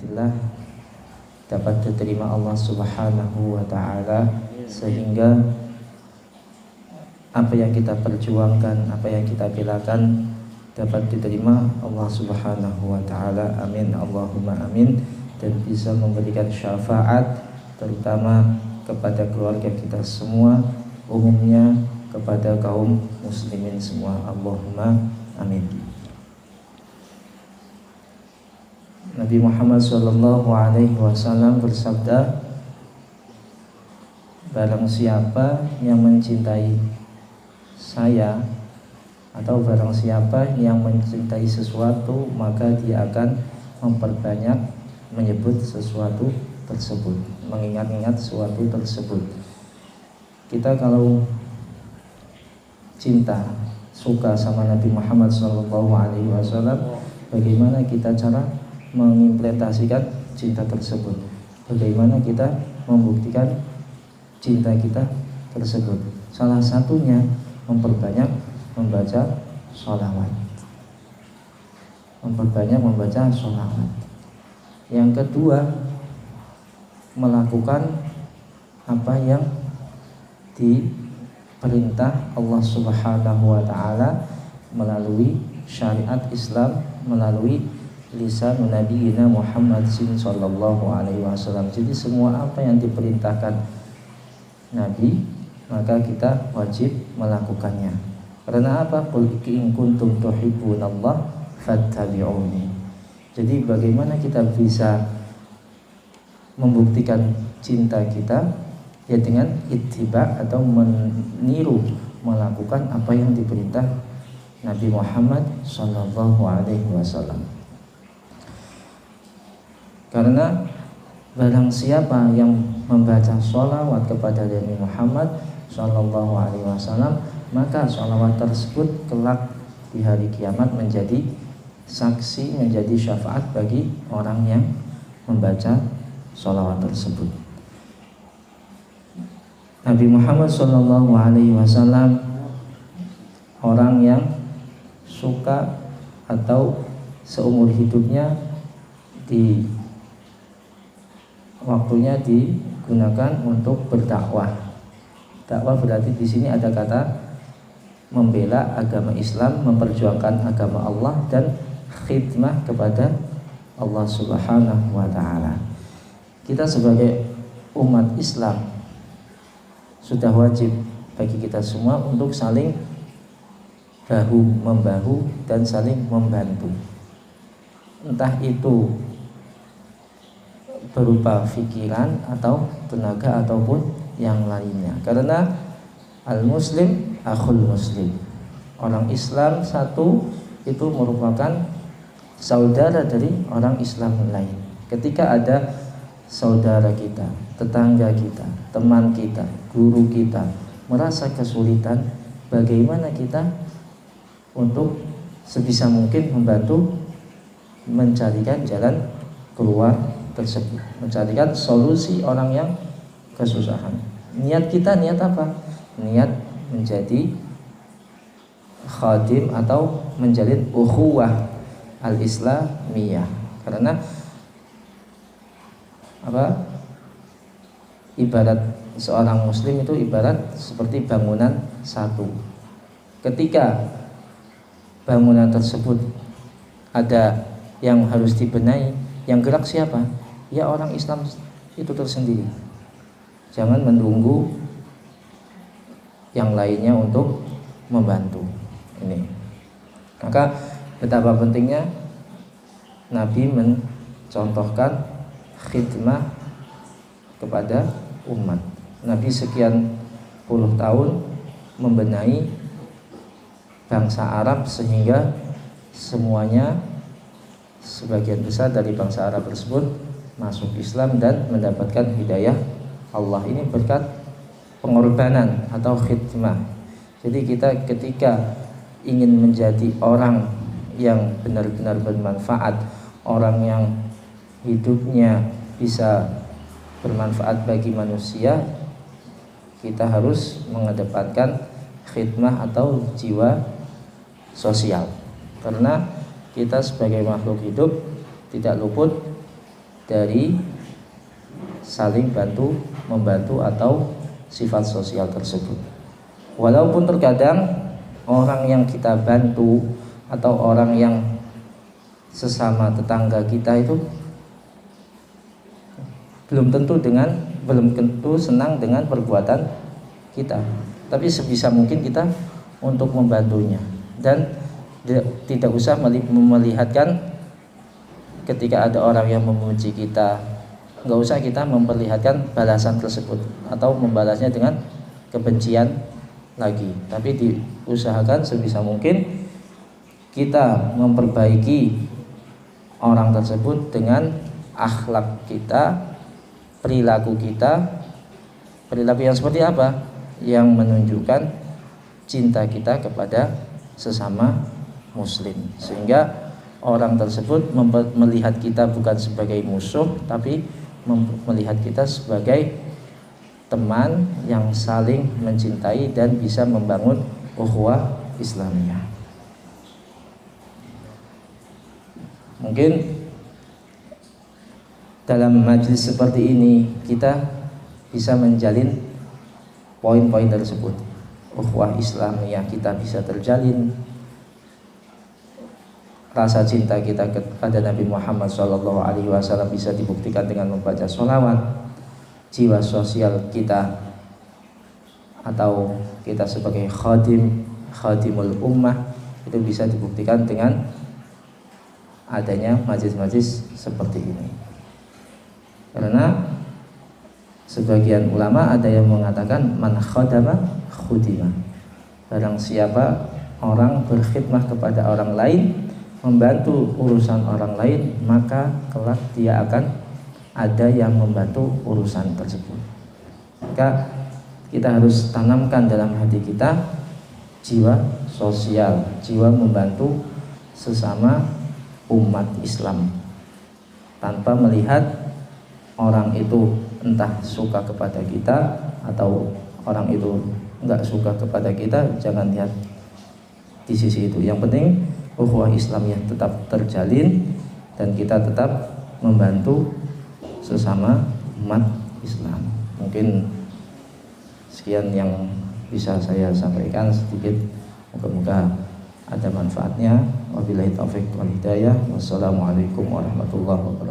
fillah dapat diterima Allah Subhanahu wa taala, sehingga apa yang kita perjuangkan, apa yang kita belakan dapat diterima Allah Subhanahu wa taala. Amin Allahumma amin. Dan bisa memberikan syafaat terutama kepada keluarga kita semua, umumnya kepada kaum muslimin semua. Allahumma amin. Nabi Muhammad SAW bersabda, barang siapa yang mencintai saya atau barang siapa yang mencintai sesuatu, maka dia akan memperbanyak menyebut sesuatu tersebut, mengingat-ingat sesuatu tersebut. Kita kalau cinta, suka sama Nabi Muhammad SAW, bagaimana kita cara mengimplementasikan cinta tersebut? Bagaimana kita membuktikan cinta kita tersebut? Salah satunya memperbanyak membaca sholawat. Memperbanyak membaca sholawat. Yang kedua, melakukan apa yang diperintah Allah Subhanahu wa taala melalui syariat Islam, melalui lisan Nabi Muhammad sallallahu alaihi wasallam. Jadi semua apa yang diperintahkan Nabi, maka kita wajib melakukannya. Karena apa? Qul in kuntum tuhibbunallah fattabi'uni. Jadi bagaimana kita bisa membuktikan cinta kita? Ya dengan ittiba atau meniru, melakukan apa yang diperintah Nabi Muhammad sallallahu alaihi wasallam. Karena barang siapa yang membaca sholawat kepada Nabi Muhammad sallallahu alaihi wasallam, maka sholawat tersebut kelak di hari kiamat menjadi saksi, menjadi syafaat bagi orang yang membaca sholawat tersebut. Nabi Muhammad sallallahu alaihi wasallam orang yang suka atau seumur hidupnya di waktunya digunakan untuk berdakwah. Dakwah berarti di sini ada kata membela agama Islam, memperjuangkan agama Allah dan khidmah kepada Allah Subhanahu wa taala. Kita sebagai umat Islam sudah wajib bagi kita semua untuk saling bahu membahu dan saling membantu. Entah itu berupa pikiran atau tenaga ataupun yang lainnya. Karena al-muslim akhul muslim. Orang Islam satu itu merupakan saudara dari orang Islam lain. Ketika ada saudara kita, tetangga kita, teman kita, guru kita merasa kesulitan, bagaimana kita untuk sebisa mungkin membantu mencarikan jalan keluar tersebut, mencarikan solusi orang yang kesusahan. Niat kita niat apa? Niat menjadi khadim atau menjalin ukhuwah al-islamiyah. Karena apa? Ibarat seorang muslim itu ibarat seperti bangunan satu. Ketika bangunan tersebut ada yang harus dibenahi, yang gerak siapa? Ya orang Islam itu tersendiri. Jangan menunggu yang lainnya untuk membantu. Ini. Maka betapa pentingnya Nabi mencontohkan khidmah kepada umat. Nabi sekian puluh tahun membenahi bangsa Arab sehingga semuanya, sebagian besar dari bangsa Arab tersebut masuk Islam dan mendapatkan hidayah Allah. Ini berkat pengorbanan atau khidmah. Jadi kita ketika ingin menjadi orang yang benar-benar bermanfaat, orang yang hidupnya bisa bermanfaat bagi manusia, kita harus mengedepankan khidmah atau jiwa sosial. Karena kita sebagai makhluk hidup tidak luput dari saling bantu membantu atau sifat sosial tersebut. Walaupun terkadang orang yang kita bantu atau orang yang sesama tetangga kita itu belum tentu senang dengan perbuatan kita, tapi sebisa mungkin kita untuk membantunya dan tidak usah melihatkan ketika ada orang yang memuji kita, nggak usah kita memperlihatkan balasan tersebut atau membalasnya dengan kebencian lagi, tapi diusahakan sebisa mungkin kita memperbaiki orang tersebut dengan akhlak kita, perilaku kita. Perilaku yang seperti apa? Yang menunjukkan cinta kita kepada sesama muslim, sehingga orang tersebut melihat kita bukan sebagai musuh, tapi melihat kita sebagai teman yang saling mencintai dan bisa membangun ukhuwah Islamiyah. Mungkin dalam majelis seperti ini kita bisa menjalin poin-poin tersebut. Ukhuwah Islamiyah kita bisa terjalin, rasa cinta kita kepada Nabi Muhammad SAW bisa dibuktikan dengan membaca sholawat. Jiwa sosial kita atau kita sebagai khadimul ummah itu bisa dibuktikan dengan adanya majelis-majelis seperti ini. Karena sebagian ulama ada yang mengatakan man khadama khudima. Barang siapa orang berkhidmah kepada orang lain, membantu urusan orang lain, maka kelak dia akan ada yang membantu urusan tersebut. Maka kita harus tanamkan dalam hati kita jiwa sosial, jiwa membantu sesama umat Islam, tanpa melihat orang itu entah suka kepada kita atau orang itu enggak suka kepada kita. Jangan lihat di sisi itu. Yang penting ukhuwah Islamiyah tetap terjalin dan kita tetap membantu sesama umat Islam. Mungkin sekian yang bisa saya sampaikan sedikit, moga-moga ada manfaatnya. Wabillahi taufik wal hidayah. Wassalamualaikum warahmatullahi wabarakatuh.